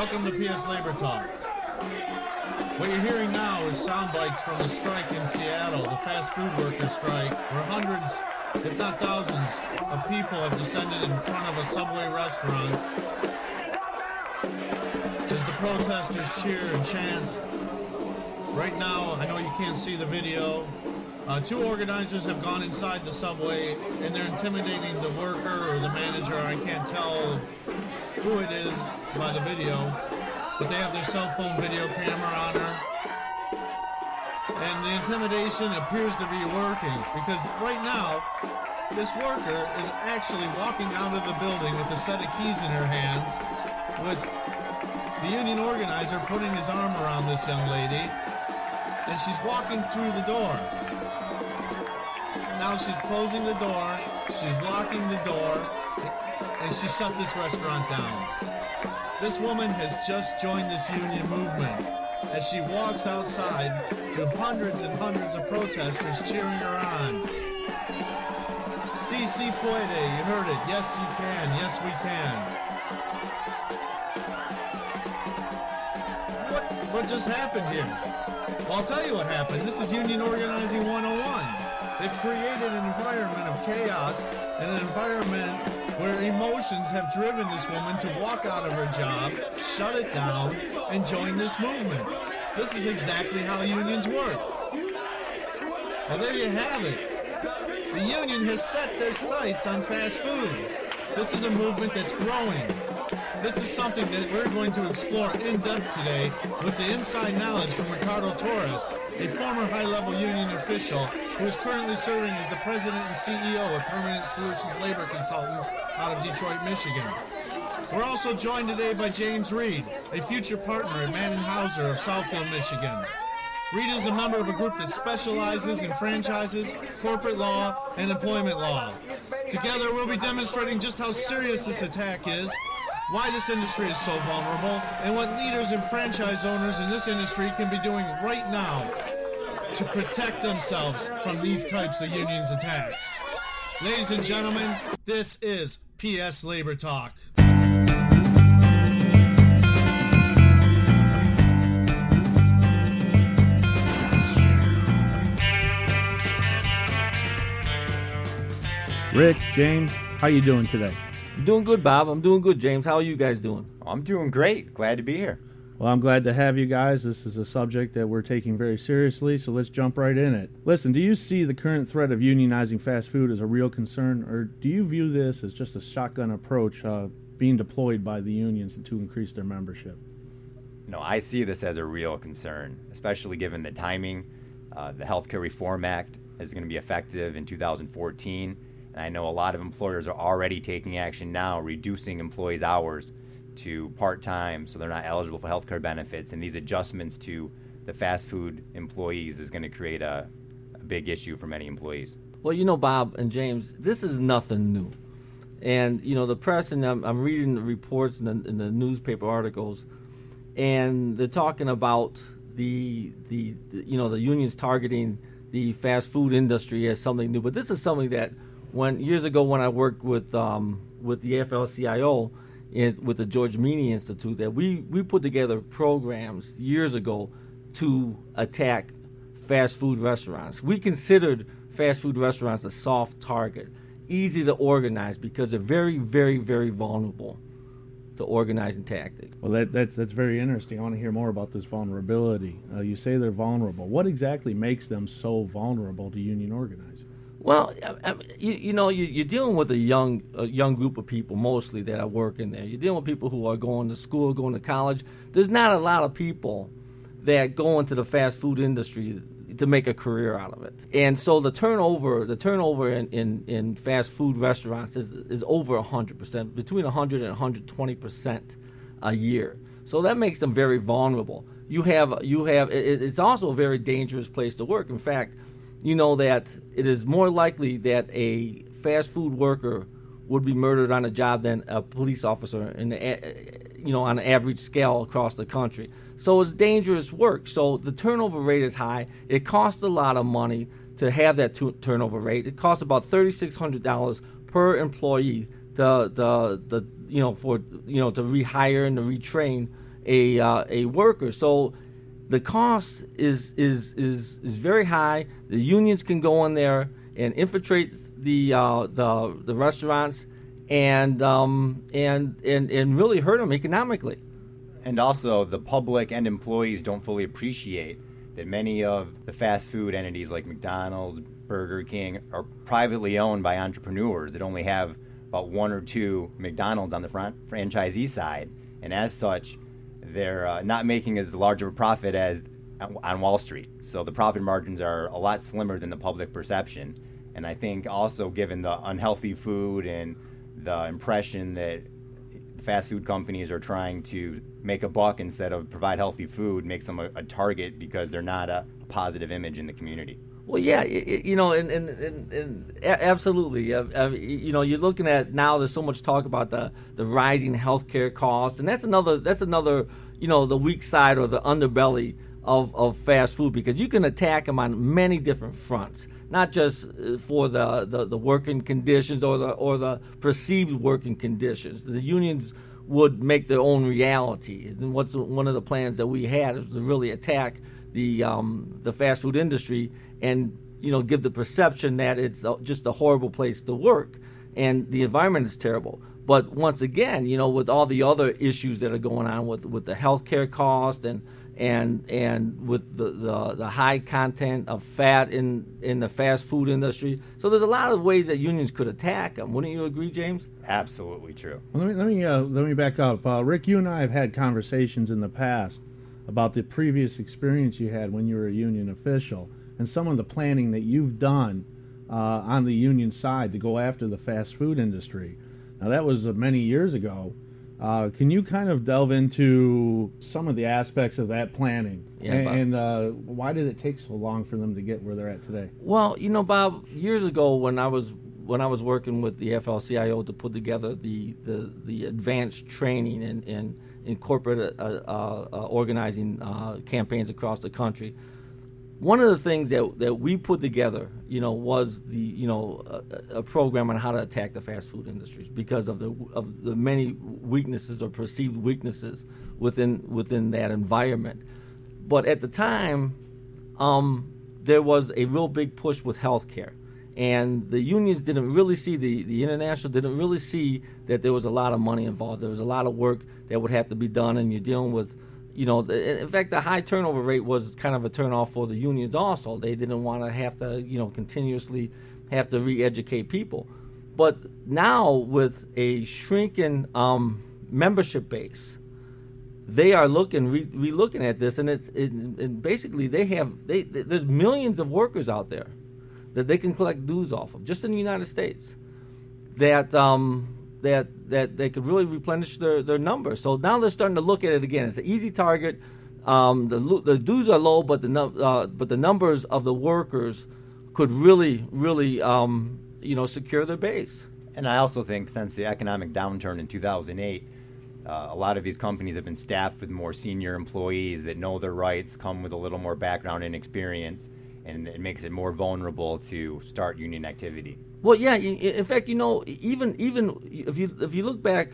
Welcome to PSLabor Talk. What you're hearing now is sound bites from the strike in Seattle, the fast food workers strike, where hundreds, if not thousands, of people have descended in front of a Subway restaurant as the protesters cheer and chant. Right now, I know you can't see the video. Two organizers have gone inside the Subway and they're intimidating the worker or the manager. I can't tell who it is by the video, but they have their cell phone video camera on her. And the intimidation appears to be working because right now, this worker is actually walking out of the building with a set of keys in her hands, with the union organizer putting his arm around this young lady, and she's walking through the door. Now she's closing the door, she's locking the door, and she shut this restaurant down. This woman has just joined this union movement as she walks outside to hundreds and hundreds of protesters cheering her on. Si puede, you heard it. Yes, you can. Yes, we can. What just happened here? Well, I'll tell you what happened. This is Union Organizing 101. They've created an environment of chaos and an environment where emotions have driven this woman to walk out of her job, shut it down, and join this movement. This is exactly how unions work. Well, there you have it. The union has set their sights on fast food. This is a movement that's growing. This is something that we're going to explore in depth today with the inside knowledge from Ricardo Torres, a former high-level union official who is currently serving as the president and CEO of Permanent Solutions Labor Consultants out of Detroit, Michigan. We're also joined today by James Reed, a future partner at Manning-Hauser of Southfield, Michigan. Reed is a member of a group that specializes in franchises, corporate law, and employment law. Together, we'll be demonstrating just how serious this attack is, why this industry is so vulnerable, and what leaders and franchise owners in this industry can be doing right now to protect themselves from these types of unions attacks. Ladies and gentlemen, this is PSLabor Talk. Rick, James, how you doing today? I'm doing good, Bob. I'm doing good, James. How are you guys doing? I'm doing great. Glad to be here. Well, I'm glad to have you guys. This is a subject that we're taking very seriously, so let's jump right in it. Listen, do you see the current threat of unionizing fast food as a real concern, or do you view this as just a shotgun approach being deployed by the unions to increase their membership? No, I see this as a real concern, especially given the timing. The Healthcare Reform Act is going to be effective in 2014. And I know a lot of employers are already taking action now, reducing employees' hours to part-time so they're not eligible for health care benefits. And these adjustments to the fast food employees is going to create a big issue for many employees. Well, you know, Bob and James, this is nothing new. And, you know, the press, and I'm reading the reports and the newspaper articles, and they're talking about the unions targeting the fast food industry as something new. But this is something that years ago when I worked with the AFL-CIO with the George Meany Institute, that we put together programs years ago to attack fast food restaurants. We considered fast food restaurants a soft target, easy to organize because they're very, very, very vulnerable to organizing tactics. Well, that's very interesting. I want to hear more about this vulnerability. You say they're vulnerable. What exactly makes them so vulnerable to union organizing? Well, you're dealing with a young group of people mostly that are working there. You're dealing with people who are going to school, going to college. There's not a lot of people that go into the fast food industry to make a career out of it. And so the turnover in fast food restaurants is over 100%, between 100 and 120% a year. So that makes them very vulnerable. It's also a very dangerous place to work. In fact, you know that it is more likely that a fast food worker would be murdered on a job than a police officer on an average scale across the country. So it's dangerous work. So the turnover rate is high. It costs a lot of money to have that turnover rate. It costs about $3,600 per employee to rehire and to retrain a worker. So the cost is very high. The unions can go in there and infiltrate the restaurants and really hurt them economically. And also, the public and employees don't fully appreciate that many of the fast food entities like McDonald's, Burger King are privately owned by entrepreneurs that only have about 1 or 2 McDonald's on the franchisee side. And as such, they're not making as large of a profit as on Wall Street. So the profit margins are a lot slimmer than the public perception. And I think also given the unhealthy food and the impression that fast food companies are trying to make a buck instead of provide healthy food makes them a target because they're not a positive image in the community. Well, yeah, absolutely. You're looking at now. There's so much talk about the rising healthcare costs, and that's another the weak side or the underbelly of fast food, because you can attack them on many different fronts, not just for the working conditions or the perceived working conditions. The unions would make their own reality, and what's one of the plans that we had is to really attack the fast food industry and give the perception that it's just a horrible place to work and the environment is terrible. But once again, with all the other issues that are going on with the healthcare cost and with the high content of fat in the fast food industry, so there's a lot of ways that unions could attack them. Wouldn't you agree, James? Absolutely true. Well, let me back up. Rick, you and I have had conversations in the past about the previous experience you had when you were a union official and some of the planning that you've done on the union side to go after the fast food industry. Now, that was many years ago. Can you kind of delve into some of the aspects of that planning? Yeah, and why did it take so long for them to get where they're at today? Well, Bob, years ago when I was working with the FL-CIO to put together the advanced training and in corporate organizing campaigns across the country, one of the things that we put together, was a program on how to attack the fast food industries because of the many weaknesses or perceived weaknesses within that environment. But at the time, there was a real big push with healthcare, and the unions didn't really see the international didn't really see that there was a lot of money involved. There was a lot of work that would have to be done, and you're dealing with. In fact, the high turnover rate was kind of a turnoff for the unions also. They didn't want to have to, continuously have to re-educate people. But now with a shrinking membership base, they are re-looking at this, and basically there's millions of workers out there that they can collect dues off of, just in the United States, that they could really replenish their numbers. So now they're starting to look at it again. It's an easy target. The dues are low, but the numbers of the workers could really secure their base. And I also think since the economic downturn in 2008, a lot of these companies have been staffed with more senior employees that know their rights, come with a little more background and experience, and it makes it more vulnerable to start union activity. Well, yeah. In fact, even if you look back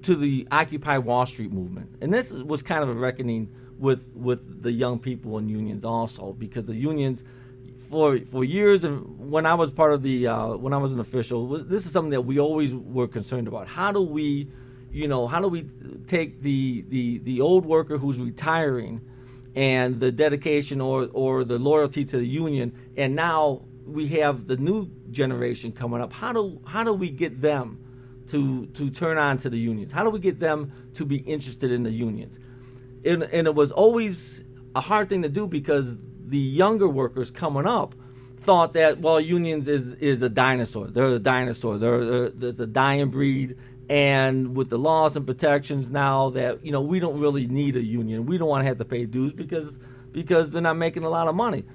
to the Occupy Wall Street movement, and this was kind of a reckoning with the young people in unions also, because the unions for years, and when I was part of when I was an official, this is something that we always were concerned about. How do we take the old worker who's retiring and the dedication or the loyalty to the union, and now we have the new generation coming up. How do we get them to turn on to the unions? How do we get them to be interested in the unions? And it was always a hard thing to do because the younger workers coming up thought that, well, unions is a dinosaur. They're a dinosaur. They're a dying breed. And with the laws and protections now that, we don't really need a union. We don't want to have to pay dues because they're not making a lot of money.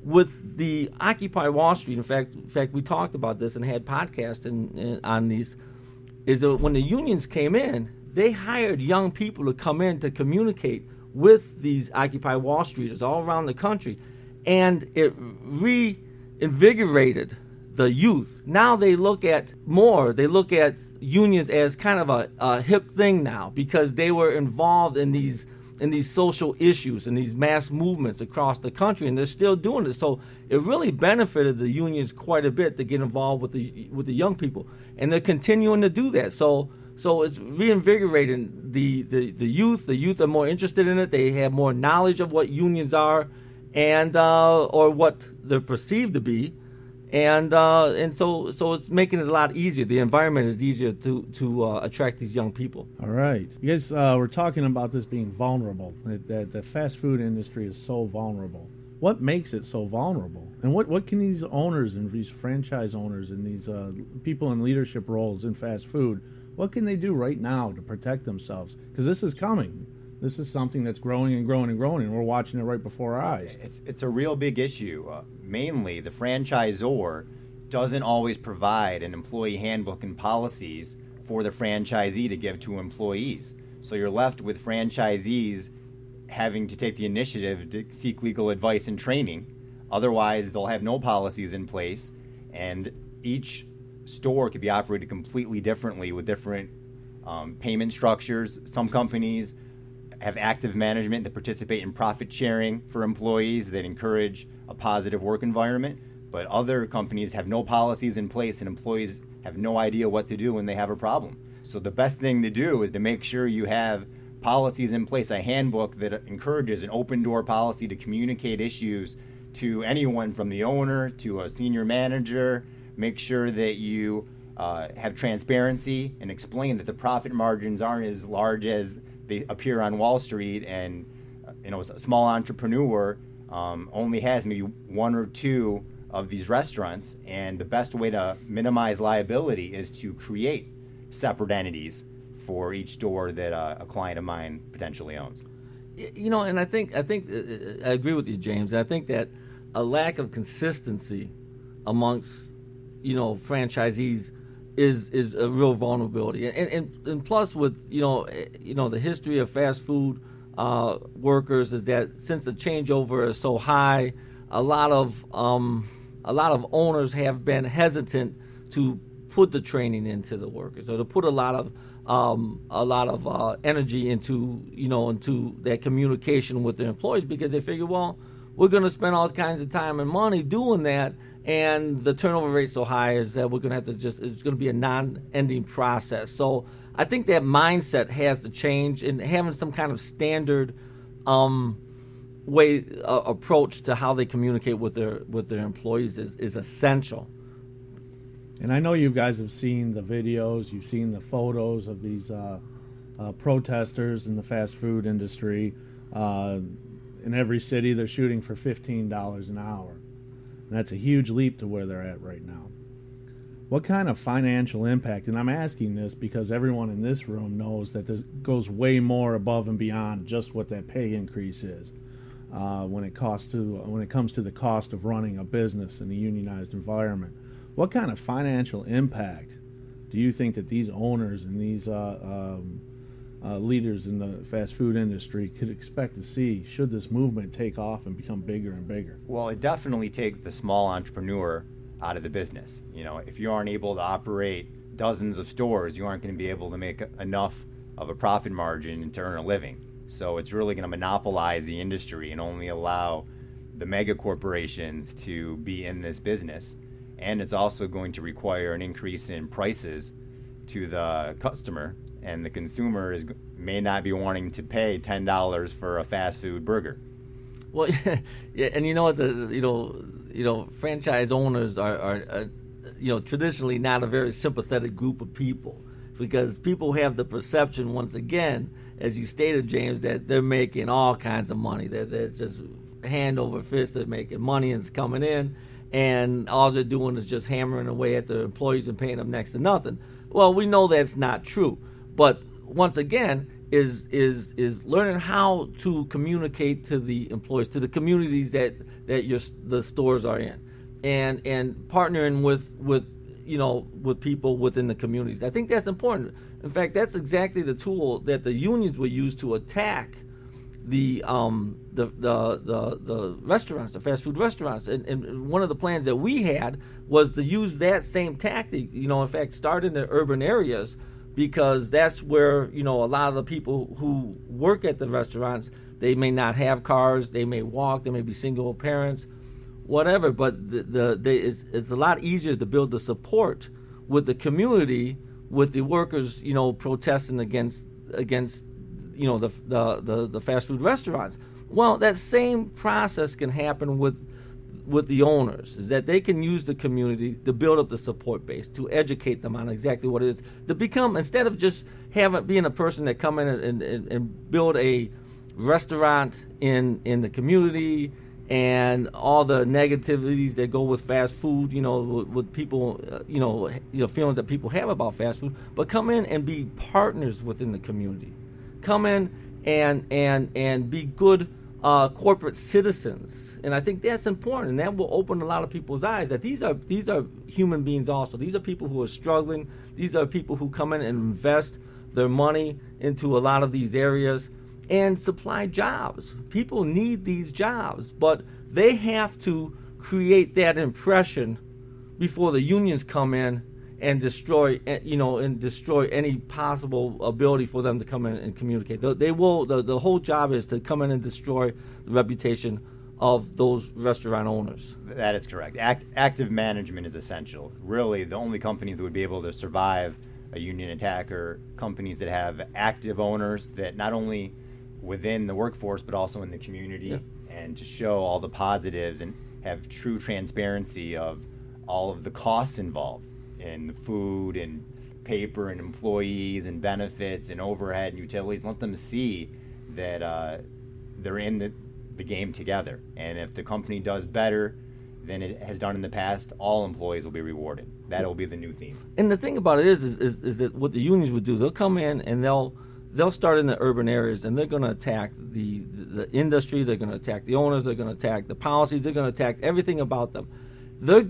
With the Occupy Wall Street, in fact, we talked about this and had podcasts on these, is that when the unions came in, they hired young people to come in to communicate with these Occupy Wall Streeters all around the country, and it reinvigorated the youth. Now they look at unions as kind of a hip thing now, because they were involved in these social issues and these mass movements across the country, and they're still doing it. So it really benefited the unions quite a bit to get involved with the young people, and they're continuing to do that. So it's reinvigorating the youth. The youth are more interested in it. They have more knowledge of what unions are, and or what they're perceived to be, and so it's making it a lot easier. The environment is easier to attract these young people. All right, you guys were talking about this being vulnerable. That the fast food industry is so vulnerable. What makes it so vulnerable? And what can these owners and these franchise owners and these people in leadership roles in fast food, what can they do right now to protect themselves? Because this is coming. This is something that's growing and growing and growing, and we're watching it right before our eyes. It's a real big issue. Mainly, the franchisor doesn't always provide an employee handbook and policies for the franchisee to give to employees. So you're left with franchisees having to take the initiative to seek legal advice and training. Otherwise, they'll have no policies in place, and each store could be operated completely differently with different payment structures. Some companies have active management that participate in profit sharing for employees that encourage a positive work environment, but other companies have no policies in place and employees have no idea what to do when they have a problem. So the best thing to do is to make sure you have policies in place, a handbook that encourages an open door policy to communicate issues to anyone from the owner to a senior manager. Make sure that you have transparency and explain that the profit margins aren't as large as they appear on Wall Street, and a small entrepreneur only has maybe one or two of these restaurants, and the best way to minimize liability is to create separate entities for each store that a client of mine potentially owns. And I think I agree with you, James. I think that a lack of consistency amongst franchisees is a real vulnerability, and plus with the history of fast food workers is that since the changeover is so high, a lot of owners have been hesitant to put the training into the workers, or to put a lot of energy into that communication with their employees, because they figure, well, we're going to spend all kinds of time and money doing that, and the turnover rate so high is that we're going to have to it's going to be a non-ending process. So I think that mindset has to change, and having some kind of standard approach to how they communicate with their employees is essential. And I know you guys have seen the videos, you've seen the photos of these protesters in the fast food industry. In every city, they're shooting for $15 an hour. And that's a huge leap to where they're at right now. What kind of financial impact, and I'm asking this because everyone in this room knows that this goes way more above and beyond just what that pay increase is when it comes to the cost of running a business in a unionized environment. What kind of financial impact do you think that these owners and these leaders in the fast food industry could expect to see should this movement take off and become bigger and bigger? Well, it definitely takes the small entrepreneur out of the business. If you aren't able to operate dozens of stores, you aren't going to be able to make enough of a profit margin to earn a living. So it's really going to monopolize the industry and only allow the mega corporations to be in this business. And it's also going to require an increase in prices to the customer, and the consumer may not be wanting to pay $10 for a fast food burger. Well, yeah, and you know what, franchise owners are traditionally not a very sympathetic group of people, because people have the perception, once again, as you stated, James, that they're making all kinds of money, that they're just hand over fist, they're making money and it's coming in, and all they're doing is just hammering away at their employees and paying them next to nothing. Well, we know that's not true, but once again, is learning how to communicate to the employees, to the communities that the stores are in, and partnering with people within the communities. I think that's important. In fact, that's exactly the tool that the unions will use to attack the restaurants, the fast food restaurants. And one of the plans that we had was to use that same tactic, in fact, start in the urban areas, because that's where, a lot of the people who work at the restaurants, they may not have cars, they may walk, they may be single parents, whatever, but it's a lot easier to build the support with the community, with the workers, protesting against the fast food restaurants. Well, that same process can happen with the owners, is that they can use the community to build up the support base, to educate them on exactly what it is, to become, instead of just being a person that come in and build a restaurant in the community and all the negativities that go with fast food, with people, feelings that people have about fast food, but come in and be partners within the community. Come in and be good corporate citizens. And I think that's important, and that will open a lot of people's eyes that these are human beings also. These are people who are struggling. These are people who come in and invest their money into a lot of these areas and supply jobs. People need these jobs, but they have to create that impression before the unions come in and destroy any possible ability for them to come in and communicate. They will. The whole job is to come in and destroy the reputation of those restaurant owners. That is correct. Active management is essential. Really, the only companies that would be able to survive a union attack are companies that have active owners that not only within the workforce but also in the community, and to show all the positives and have true transparency of all of the costs involved in food and paper and employees and benefits and overhead and utilities. Let them see that they're in the game together. And if the company does better than it has done in the past, all employees will be rewarded. That'll be the new theme. And the thing about it is that what the unions would do, they'll come in and they'll start in the urban areas, and they're going to attack the industry, they're going to attack the owners, they're going to attack the policies, they're going to attack everything about them. Their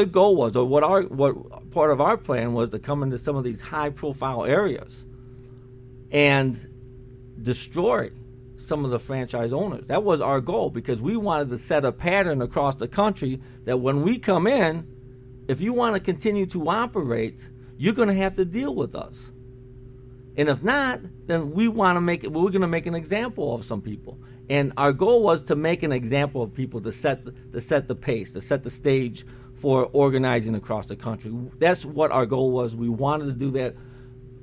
goal was, or what part of our plan was, to come into some of these high-profile areas and destroy some of the franchise owners. That was our goal, because we wanted to set a pattern across the country that when we come in, if you want to continue to operate, you're going to have to deal with us. And if not, then we're going to make an example of some people. And our goal was to make an example of people to set the pace, to set the stage for organizing across the country. That's what our goal was. We wanted to do that,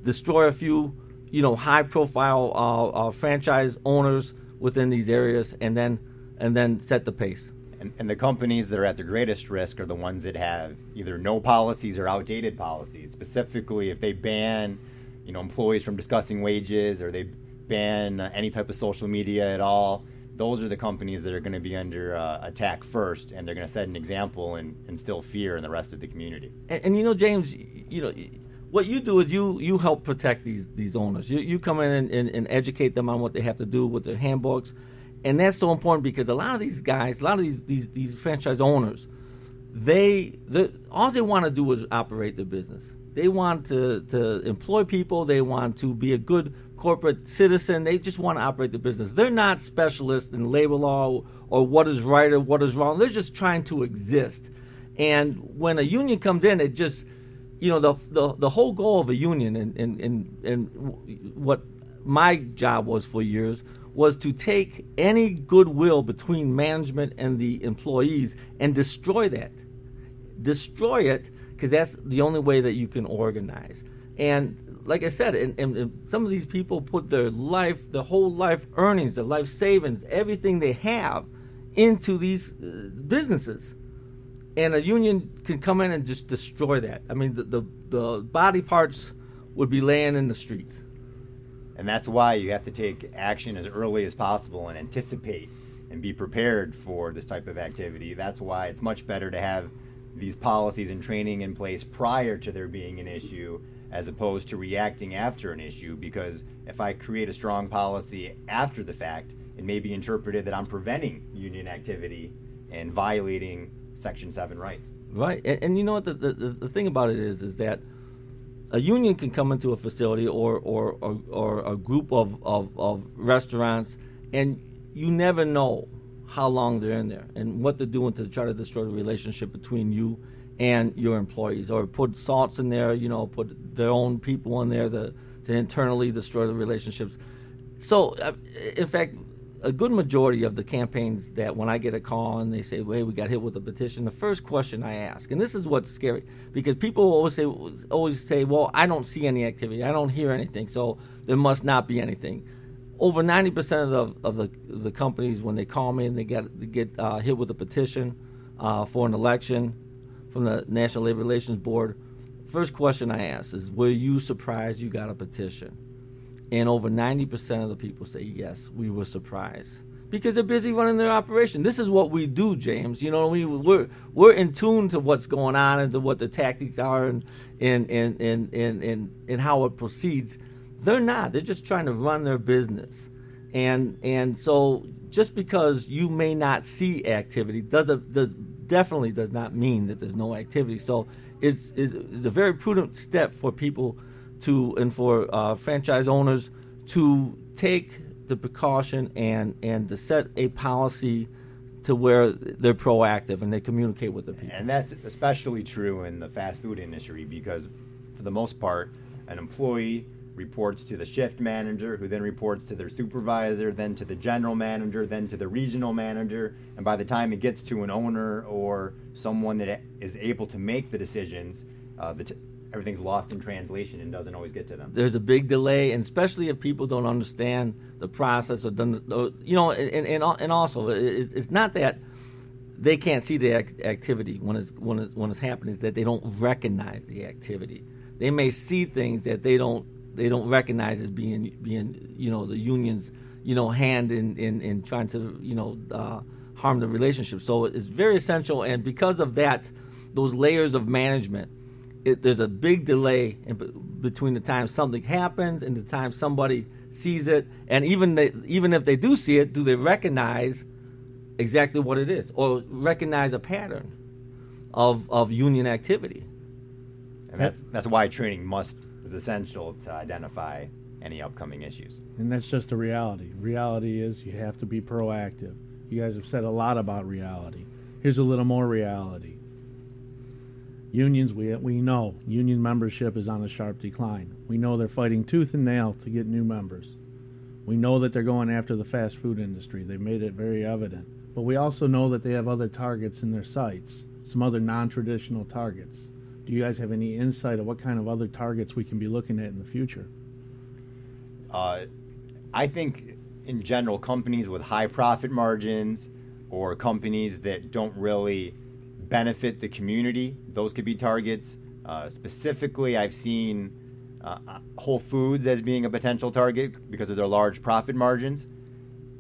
destroy a few, high-profile franchise owners within these areas, and then set the pace. And the companies that are at the greatest risk are the ones that have either no policies or outdated policies. Specifically, if they ban, employees from discussing wages, or they ban any type of social media at all, those are the companies that are going to be under attack first, and they're going to set an example and instill fear in the rest of the community. And James, what you do is you help protect these owners. You come in and educate them on what they have to do with their handbooks, and that's so important, because a lot of these guys, a lot of these franchise owners, all they want to do is operate their business. They want to employ people. They want to be a good corporate citizen. They just want to operate the business. They're not specialists in labor law or what is right or what is wrong. They're just trying to exist. And when a union comes in, it just, the whole goal of a union and what my job was for years was to take any goodwill between management and the employees and destroy that. Destroy it, because that's the only way that you can organize. And like I said, and some of these people put their whole life earnings, their life savings, everything they have into these businesses. And a union can come in and just destroy that. I mean, the body parts would be laying in the streets. And that's why you have to take action as early as possible and anticipate and be prepared for this type of activity. That's why it's much better to have these policies and training in place prior to there being an issue, as opposed to reacting after an issue, because if I create a strong policy after the fact, it may be interpreted that I'm preventing union activity and violating Section 7 rights. Right. And you know what, the thing about it is that a union can come into a facility or a group of restaurants and you never know how long they're in there and what they're doing to try to destroy the relationship between you and your employees, or put salts in there, put their own people in there to internally destroy the relationships. So, in fact, a good majority of the campaigns that when I get a call and they say, hey, we got hit with a petition, the first question I ask, and this is what's scary, because people always say, well, I don't see any activity, I don't hear anything, so there must not be anything. Over 90% of the companies, when they call me and they get hit with a petition for an election from the National Labor Relations Board, first question I ask is, were you surprised you got a petition? And over 90% of the people say, yes, we were surprised. Because they're busy running their operation. This is what we do, James. We're in tune to what's going on and to what the tactics are and how it proceeds. They're not. They're just trying to run their business. And so just because you may not see activity definitely does not mean that there's no activity. So it's a very prudent step for people for franchise owners to take the precaution and to set a policy to where they're proactive and they communicate with the people. And that's especially true in the fast food industry, because for the most part, an employee reports to the shift manager, who then reports to their supervisor, then to the general manager, then to the regional manager, and by the time it gets to an owner or someone that is able to make the decisions, everything's lost in translation and doesn't always get to them. There's a big delay, and especially if people don't understand the process and also it's not that they can't see the activity when it's happening. It's that they don't recognize the activity. They may see things that they don't recognize as being the union's hand in trying to harm the relationship. So it's very essential, and because of that, those layers of management, there's a big delay between the time something happens and the time somebody sees it, and even if they do see it, do they recognize exactly what it is or recognize a pattern of union activity? And that's why training is essential to identify any upcoming issues. And that's just a reality. Reality is you have to be proactive. You guys have said a lot about reality. Here's a little more reality. Unions, we know union membership is on a sharp decline. We know they're fighting tooth and nail to get new members. We know that they're going after the fast food industry. They've made it very evident. But we also know that they have other targets in their sights, some other non-traditional targets. Do you guys have any insight of what kind of other targets we can be looking at in the future? I think in general, companies with high profit margins or companies that don't really benefit the community, those could be targets. Specifically, I've seen Whole Foods as being a potential target because of their large profit margins.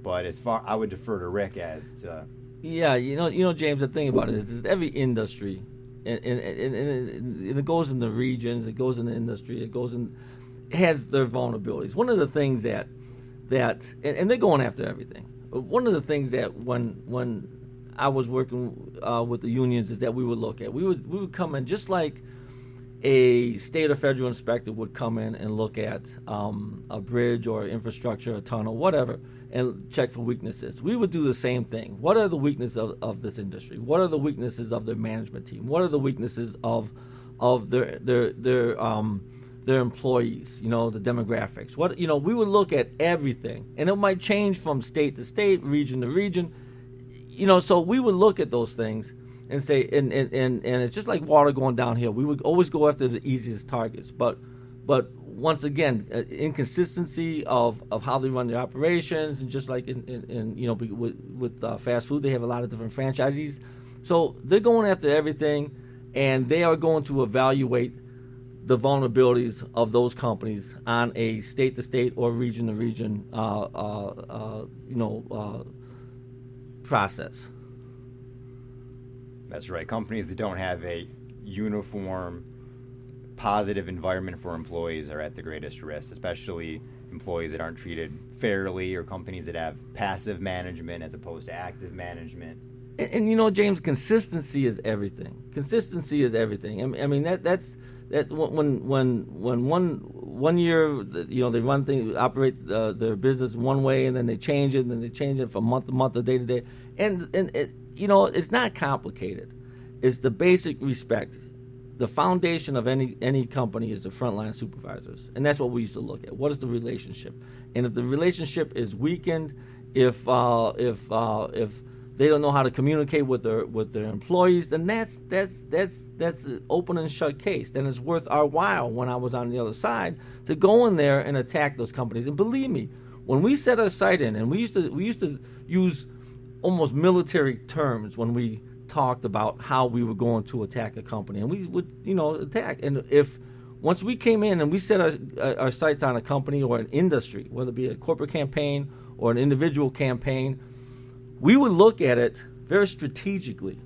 But I would defer to Rick as to... Yeah, James, the thing about it is every industry, and it goes in the regions, it goes in the industry, it has their vulnerabilities. One of the things that and they're going after everything. One of the things that when I was working with the unions is that we would look at, we would come in just like a state or federal inspector would come in and look at a bridge or infrastructure, a tunnel, whatever, and check for weaknesses. We would do the same thing. What are the weaknesses of this industry? What are the weaknesses of their management team? What are the weaknesses of their employees? The demographics. We would look at everything, and it might change from state to state, region to region. So we would look at those things and say, and it's just like water going downhill. We would always go after the easiest targets, but once again, inconsistency of how they run their operations, and just like with fast food, they have a lot of different franchisees. So they're going after everything, and they are going to evaluate the vulnerabilities of those companies on a state-to-state or region-to-region process. That's right. Companies that don't have a uniform, positive environment for employees are at the greatest risk, especially employees that aren't treated fairly, or companies that have passive management as opposed to active management. And James, consistency is everything. Consistency is everything. I mean, that when one year, they operate their business one way, and then they change it, and then they change it from month to month, or day to day, and it's not complicated. It's the basic respect. The foundation of any company is the frontline supervisors, and that's what we used to look at. What is the relationship? And if the relationship is weakened, if they don't know how to communicate with their employees, then that's an open and shut case. Then it's worth our while, when I was on the other side, to go in there and attack those companies. And believe me, when we set our sight in, and we used to use almost military terms when we talked about how we were going to attack a company, and we would attack. And if once we came in and we set our sights on a company or an industry, whether it be a corporate campaign or an individual campaign, we would look at it very strategically,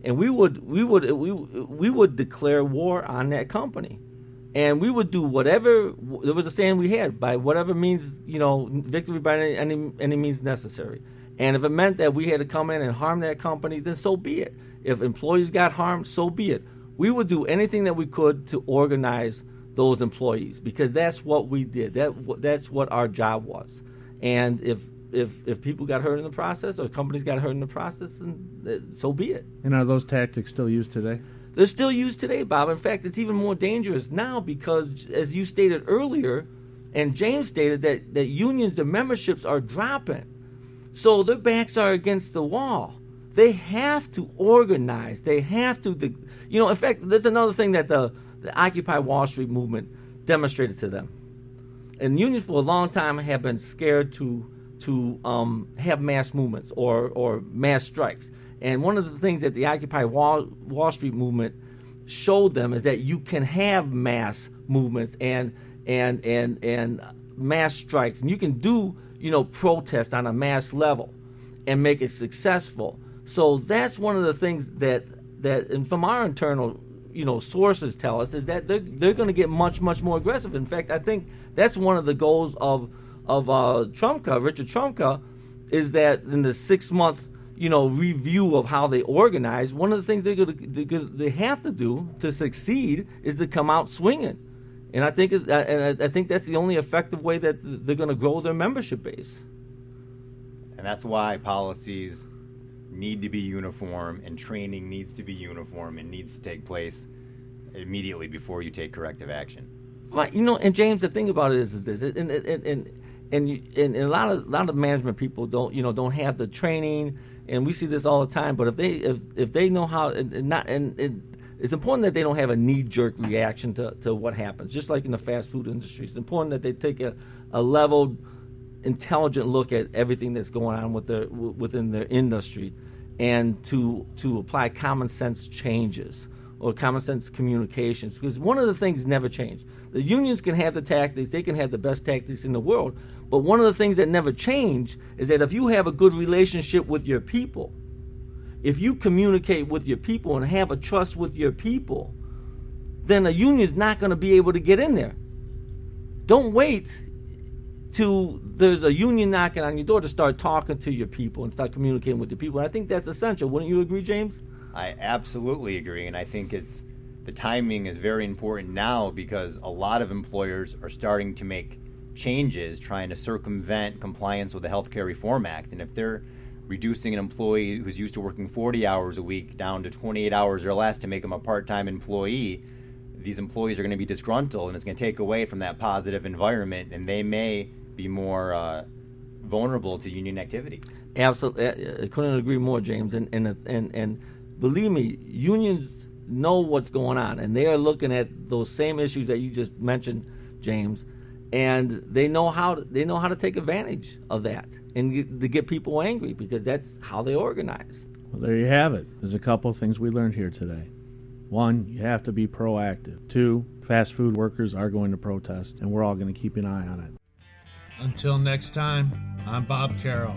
and we would declare war on that company, and we would do whatever. There was a saying we had, by whatever means, victory by any means necessary. And if it meant that we had to come in and harm that company, then so be it. If employees got harmed, so be it. We would do anything that we could to organize those employees, because that's what we did. That's what our job was. And if people got hurt in the process, or companies got hurt in the process, then so be it. And are those tactics still used today? They're still used today, Bob. In fact, it's even more dangerous now because, as you stated earlier, and James stated, that unions, the memberships are dropping. So their backs are against the wall. They have to organize. They have to, in fact, that's another thing that the Occupy Wall Street movement demonstrated to them. And unions for a long time have been scared to have mass movements or mass strikes. And one of the things that the Occupy Wall Street movement showed them is that you can have mass movements and mass strikes, and you can do protest on a mass level and make it successful. So that's one of the things that and from our internal sources tell us, is that they're going to get much more aggressive. In fact, I think that's one of the goals of Richard Trumka, is that in the 6-month review of how they organize, one of the things they have to do to succeed is to come out swinging. And I think that's the only effective way that they're going to grow their membership base. And that's why policies need to be uniform, and training needs to be uniform, and needs to take place immediately before you take corrective action. Right, and James, the thing about it is this, and a lot of management people don't have the training, and we see this all the time. But if they know how, it's important that they don't have a knee-jerk reaction to what happens. Just like in the fast food industry, it's important that they take a leveled, intelligent look at everything that's going on within their industry, and to apply common sense changes or common sense communications. Because one of the things never change. The unions can have the tactics, they can have the best tactics in the world, but one of the things that never change is that if you have a good relationship with your people, if you communicate with your people and have a trust with your people, then a union's not going to be able to get in there. Don't wait till there's a union knocking on your door to start talking to your people and start communicating with your people. And I think that's essential. Wouldn't you agree, James? I absolutely agree, and I think the timing is very important now, because a lot of employers are starting to make changes trying to circumvent compliance with the Healthcare Reform Act. And if they're reducing an employee who's used to working 40 hours a week down to 28 hours or less to make them a part-time employee, these employees are going to be disgruntled, and it's going to take away from that positive environment, and they may be more vulnerable to union activity. Absolutely, I couldn't agree more, James. And believe me, unions know what's going on, and they are looking at those same issues that you just mentioned, James, and they know how to take advantage of that and to get people angry, because that's how they organize. Well, there you have it. There's a couple of things we learned here today. 1, you have to be proactive. 2, fast food workers are going to protest, and we're all going to keep an eye on it. Until next time, I'm Bob Carroll.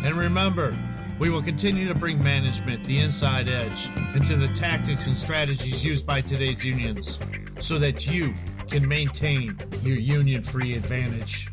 And remember, we will continue to bring management the inside edge into the tactics and strategies used by today's unions, so that you can maintain your union-free advantage.